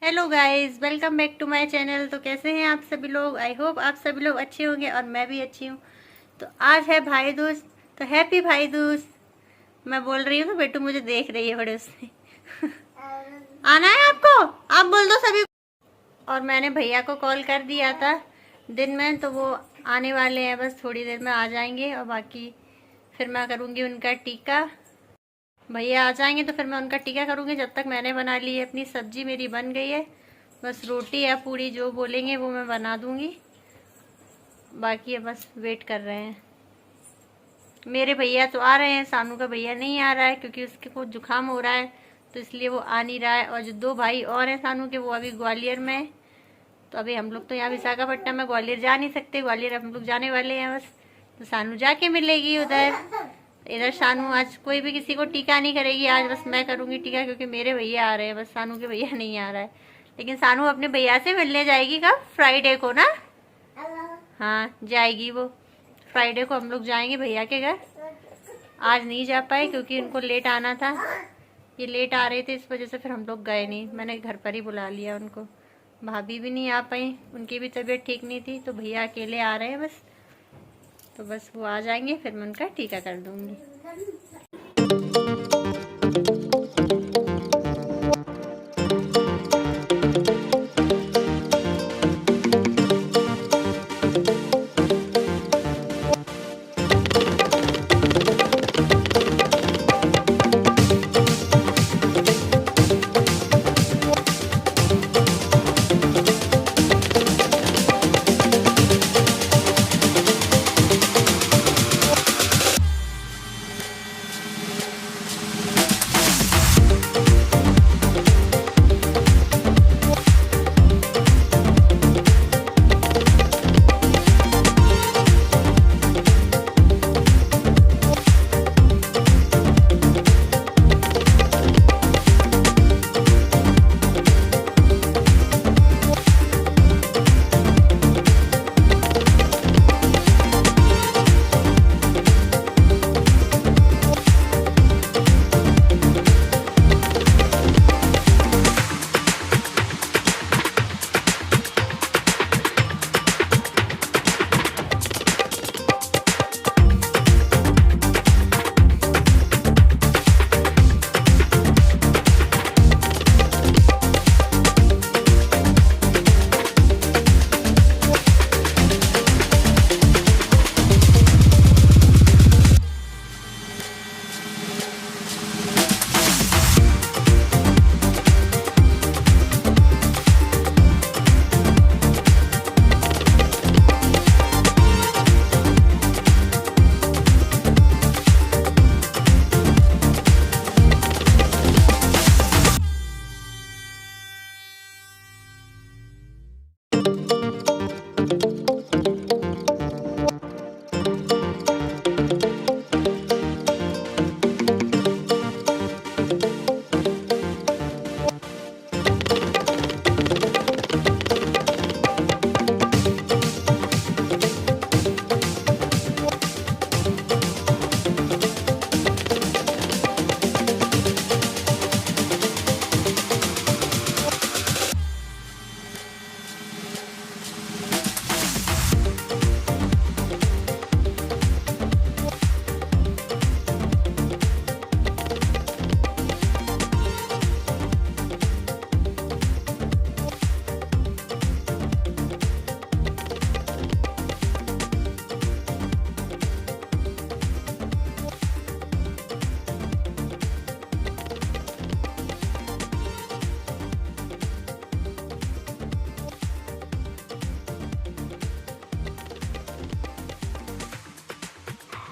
Hello guys, welcome back to my channel. तो कैसे हैं आप सभी लोग? आई होप आप सभी लोग अच्छे होंगे और मैं भी अच्छी हूँ। तो आज है भाई दूज, तो हैप्पी भाई दूज। मैं बोल रही हूँ तो बेटू मुझे देख रही है बड़े उससे। आना है आपको? आप बोल दो सभी। और मैंने भैया को कॉल कर दिया था दिन में, तो वो आने वाले हैं, बस थोड़ी देर में आ जाएंगे। और बाकी फिर मैं करूँगी उनका टीका। भैया आ जाएंगे तो फिर मैं उनका टीका करूँगी। जब तक मैंने बना ली है अपनी सब्जी, मेरी बन गई है। बस रोटी या पूड़ी जो बोलेंगे वो मैं बना दूँगी। बाकी अब बस वेट कर रहे हैं। मेरे भैया तो आ रहे हैं, सानू का भैया नहीं आ रहा है क्योंकि उसके को जुकाम हो रहा है, तो इसलिए वो आ नहीं रहा है। और जो दो भाई और हैं सानू के, वो अभी ग्वालियर में है। तो अभी हम लोग तो यहाँ विशाखापट्टनम में, ग्वालियर जा नहीं सकते। ग्वालियर हम लोग जाने वाले हैं बस। तो सानू जाके मिलेगी उधर। इधर सानू आज कोई भी किसी को टीका नहीं करेगी, आज बस मैं करूँगी टीका क्योंकि मेरे भैया आ रहे हैं। बस सानू के भैया नहीं आ रहा है। लेकिन सानू अपने भैया से मिलने जाएगी कब? फ्राइडे को ना। हाँ जाएगी वो। फ्राइडे को हम लोग जाएंगे भैया के घर। आज नहीं जा पाए क्योंकि उनको लेट आना था। ये लेट आ रहे थे, इस वजह से फिर हम लोग गए नहीं। मैंने घर पर ही बुला लिया उनको। भाभी भी नहीं आ पाई, उनकी भी तबीयत ठीक नहीं थी। तो भैया अकेले आ रहे हैं बस। तो बस वो आ जाएंगे फिर मैं उनका टीका कर दूँगी।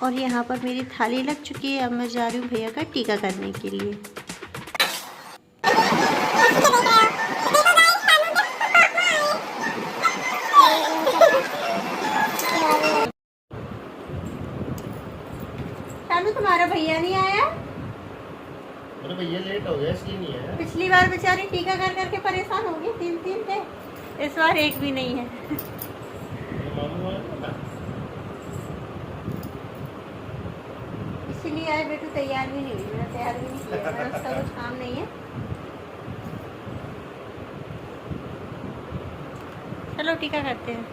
और यहाँ पर मेरी थाली लग चुकी है। अब मैं जा रही हूँ भैया का टीका करने के लिए। शानू तुम्हारा भैया नहीं आया? मेरे भैया लेट हो गया इसलिए नहीं आया। पिछली बार बेचारी टीका कर करके परेशान हो गई, 3 थे। इस बार एक भी नहीं है। इसीलिए आज बेटू तैयार भी नहीं हुई। मेरा तैयार भी नहीं किया, मेरा उसका कुछ काम नहीं है। चलो टीका करते हैं।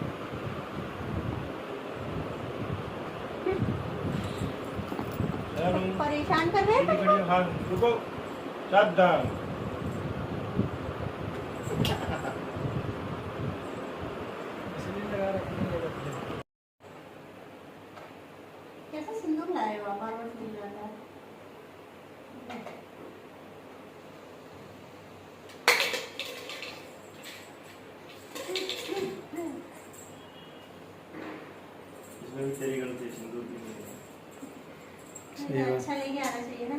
परेशान कर रहे हैं तुमको? हाँ रुको, सावधान। कैसा सिंदूर लाए हो आप? बार-बार सिंदूर लाता है। इसमें भी तेरी गलती है, सिंदूर की नहीं है। अच्छा लेके आना चाहिए ना।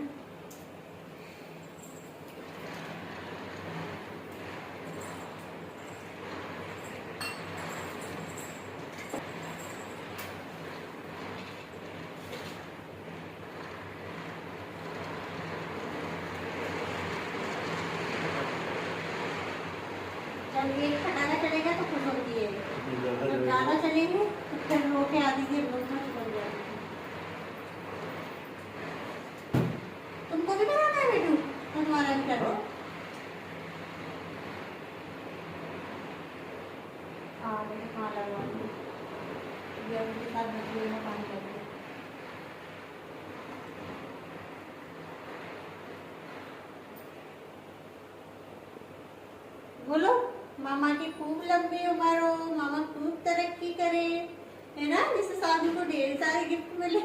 जब एक फटाना चलेगा तो खुश होती है, जब ज़्यादा चलेंगे तो फिर रो के आती थी, रोना शुरू हो जाती थी। तुमको भी कराना है बेटू? तो तुम्हारा भी कर दो। हाँ बेटे, कहाँ लगवा दो? ये उनके साथ बच्चे में काम कर दो। बोलो, मामा की खूब लंबी उम्र हो, मामा खूब तरक्की करे, है ना? जिससे शादी को ढेर सारे गिफ्ट मिले।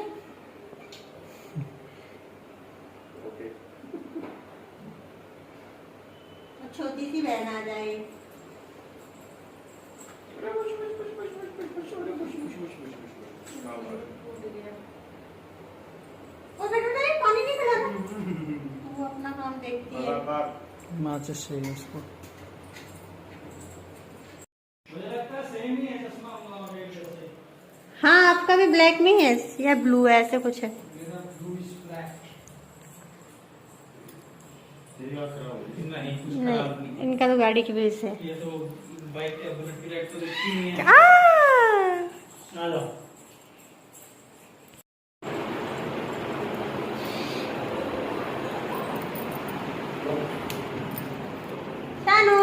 ओके। और छोटी सी बहन आ जाए। ओ बेटू नहीं, पानी नहीं पिलाना। वो अपना काम देखती है। माचिस चाहिए उसको। मुझे लगता है सेम ही है चश्मा रेड जैसे। हाँ, आपका भी ब्लैक में है या ब्लू है, ऐसे कुछ है। मेरा ब्लू इज ब्लैक। तेरी बात खराब हो गई। नहीं कुछ खराब नहीं, नहीं। इनका तो गाड़ी की वजह से। ये तो बाइक के बुलेट की लाइट तो दिखती नहीं है। आ जाओ। शानू,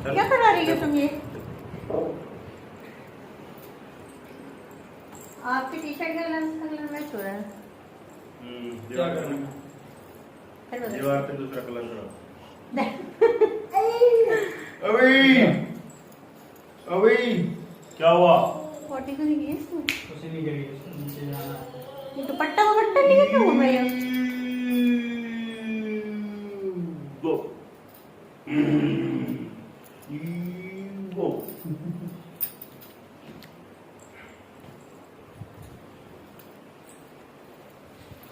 क्या करवा रही हो तुम ये? आपकी टी शर्ट का कलर मैच हो रहा है। क्या करना? फिर बताओ। दीवार पे दूसरा कलर करो। अभी अभी क्या हुआ? पोटी तो नहीं की है इसमें? कुछ नहीं करेगी, नीचे जाना है। ये दुपट्टा वपट्टा नहीं क्यों घूम रही हो? गो गो।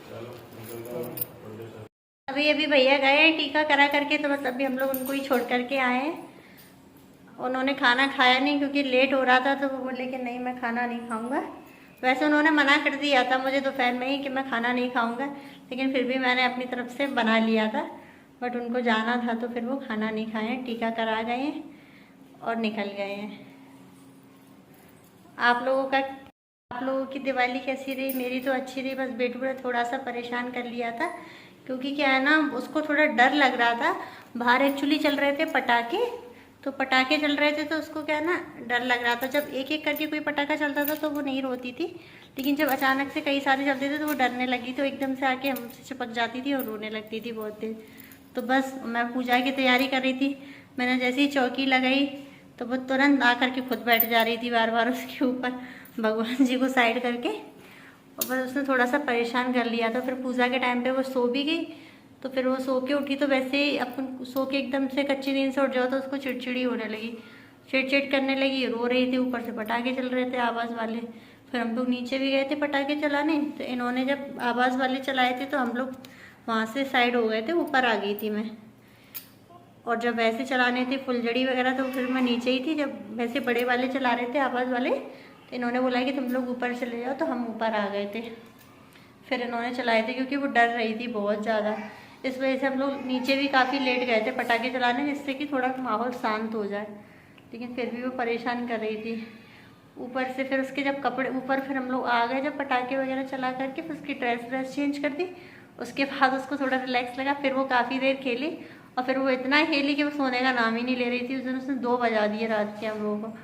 चलो निकल जाओ। अभी अभी भैया गए हैं टीका करा करके, तो बस अभी हम लोग उनको ही छोड़ करके आए हैं। उन्होंने खाना खाया नहीं क्योंकि लेट हो रहा था, तो वो बोले कि नहीं मैं खाना नहीं खाऊंगा। वैसे उन्होंने मना कर दिया था मुझे दोपहर में ही कि मैं खाना नहीं खाऊंगा, लेकिन फिर भी मैंने अपनी तरफ से बना लिया था। बट उनको जाना था तो फिर वो खाना नहीं खाए हैं, टीका करा गए हैं और निकल गए हैं। आप लोगों की दिवाली कैसी रही? मेरी तो अच्छी रही, बस बेटू ने थोड़ा सा परेशान कर लिया था क्योंकि क्या है ना, उसको थोड़ा डर लग रहा था। बाहर एक्चुअली चल रहे थे पटाखे, तो पटाखे चल रहे थे तो उसको क्या है ना, डर लग रहा था। जब एक एक करके कोई पटाखा चलता था तो वो नहीं रोती थी, लेकिन जब अचानक से कई सारे चलते थे तो वो डरने लगी, तो एकदम से आके हमसे चिपक जाती थी और रोने लगती थी बहुत देर। तो बस मैं पूजा की तैयारी कर रही थी, मैंने जैसे ही चौकी लगाई तो वो तुरंत आकर के खुद बैठ जा रही थी बार बार उसके ऊपर, भगवान जी को साइड करके। और बस उसने थोड़ा सा परेशान कर लिया था। फिर पूजा के टाइम पे वो सो भी गई, तो फिर वो सो के उठी तो वैसे ही अपन सो के एकदम से कच्ची नींद से उठ जाओ तो उसको चिड़चिड़ी होने लगी, चिड़चिड़ करने लगी, रो रही थी। ऊपर से पटाखे चल रहे थे आवाज़ वाले। फिर हम लोग नीचे भी गए थे पटाखे चलाने, तो इन्होंने जब आवाज़ वाले चलाए थे तो हम लोग वहाँ से साइड हो गए थे, ऊपर आ गई थी मैं। और जब वैसे चलाने थे फुलझड़ी वगैरह तो फिर मैं नीचे ही थी। जब वैसे बड़े वाले चला रहे थे आवाज़ वाले तो इन्होंने बोला कि तुम लोग ऊपर चले जाओ, तो हम ऊपर आ गए थे। फिर इन्होंने चलाए थे क्योंकि वो डर रही थी बहुत ज़्यादा, इस वजह से हम लोग नीचे भी काफ़ी लेट गए थे पटाखे चलाने, जिससे कि थोड़ा माहौल शांत हो जाए। लेकिन फिर भी वो परेशान कर रही थी ऊपर से। फिर उसके जब कपड़े ऊपर फिर हम लोग आ गए जब पटाखे वगैरह चला करके, फिर उसकी ड्रेस चेंज कर दी। उसके बाद उसको थोड़ा रिलैक्स लगा, फिर वो काफ़ी देर खेली और फिर वो इतना खेली कि वो सोने का नाम ही नहीं ले रही थी। उस दिन उसने 2 बजा दिए रात के हम लोगों को,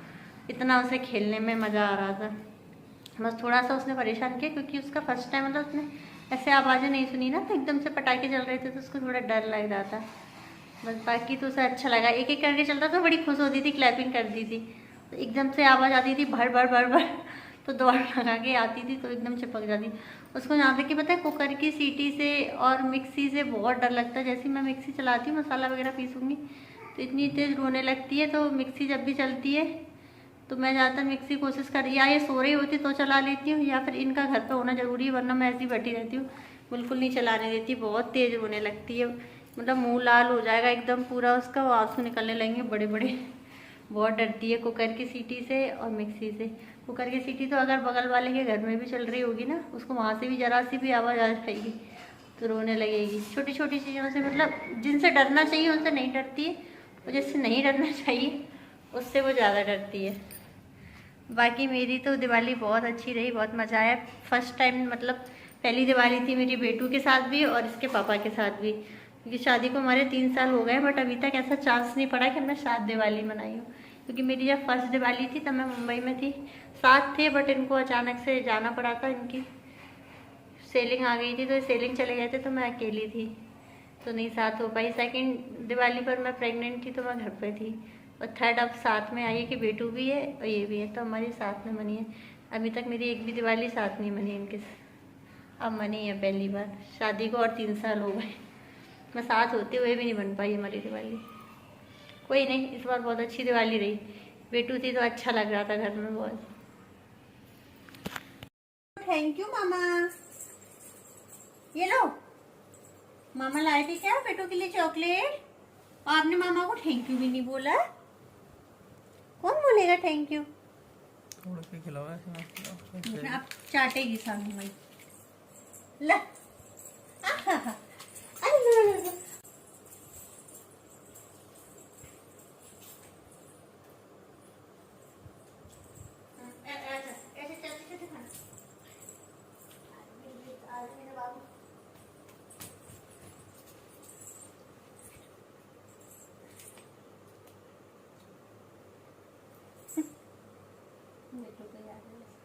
इतना उसे खेलने में मज़ा आ रहा था। बस थोड़ा सा उसने परेशान किया क्योंकि उसका फर्स्ट टाइम मतलब उसने ऐसे आवाज़ें नहीं सुनी ना, तो एकदम से पटाखे चल रहे थे तो उसको थोड़ा डर लग रहा था। बस बाकी तो उसे अच्छा लगा, एक एक करके चलता था, बड़ी खुश होती थी, क्लैपिंग करती थी। तो एकदम से आवाज़ आती थी भर भर भर भर, तो दौड़ लगा के आती थी तो एकदम चिपक जाती। उसको यहाँ तक कि पता है कुकर की सीटी से और मिक्सी से बहुत डर लगता है। जैसे मैं मिक्सी चलाती हूँ मसाला वगैरह पीसूँगी तो इतनी तेज़ रोने लगती है। तो मिक्सी जब भी चलती है तो मैं ज़्यादातर मिक्सी कोशिश कर, या ये सो रही होती तो चला लेती हूँ, या फिर इनका घर पे होना ज़रूरी है, वरना मैं ऐसी बैठी रहती हूँ, बिल्कुल नहीं चलाने देती। बहुत तेज़ रोने लगती है, मतलब मुंह लाल हो जाएगा एकदम पूरा उसका, आंसू निकलने लगेंगे बड़े बड़े। बहुत डरती है कुकर की सीटी से और मिक्सी से। कुकर की सीटी तो अगर बगल वाले के घर में भी चल रही होगी ना, उसको वहाँ से भी ज़रा सी भी आवाज़ आ जाएगी तो रोने लगेगी। छोटी छोटी चीज़ों से, मतलब जिनसे डरना चाहिए उनसे नहीं डरती है, और जिससे नहीं डरना चाहिए उससे वो ज़्यादा डरती है। बाकी मेरी तो दिवाली बहुत अच्छी रही, बहुत मज़ा आया। फर्स्ट टाइम मतलब पहली दिवाली थी मेरी बेटू के साथ भी और इसके पापा के साथ भी, क्योंकि शादी को हमारे 3 साल हो गए, बट अभी तक ऐसा चांस नहीं पड़ा कि हमने साथ दिवाली मनाई हो। क्योंकि मेरी जब फर्स्ट दिवाली थी तब मैं मुंबई में थी, साथ थे बट इनको अचानक से जाना पड़ा था, इनकी सेलिंग आ गई थी तो सेलिंग चले गए थे, तो मैं अकेली थी तो नहीं साथ हो पाई। सेकंड दिवाली पर मैं प्रेग्नेंट थी तो मैं घर पे थी। और थर्ड अब साथ में आई है कि बेटू भी है और ये भी है, तो हमारी साथ में मनी है। अभी तक मेरी एक भी दिवाली साथ नहीं मनी इनके, अब मनी है पहली बार। शादी को और 3 साल हो गए, मैं साथ होते हुए भी नहीं बन पाई हमारी दिवाली। कोई नहीं, इस बार बहुत अच्छी दिवाली रही। बेटू थी तो अच्छा लग रहा था घर में बहुत। थैंक यू मामा। ये लो, मामा लाए थे क्या बेटू के लिए चॉकलेट, और आपने मामा को थैंक यू भी नहीं बोला। कौन बोलेगा थैंक यू? थोड़ा सा खिलाओ ऐसे आप चाटेगी सामने में। ला आहा, अरे ऐसे चलते चलते खाना। आज मेरे बाबू बेटू को याद है।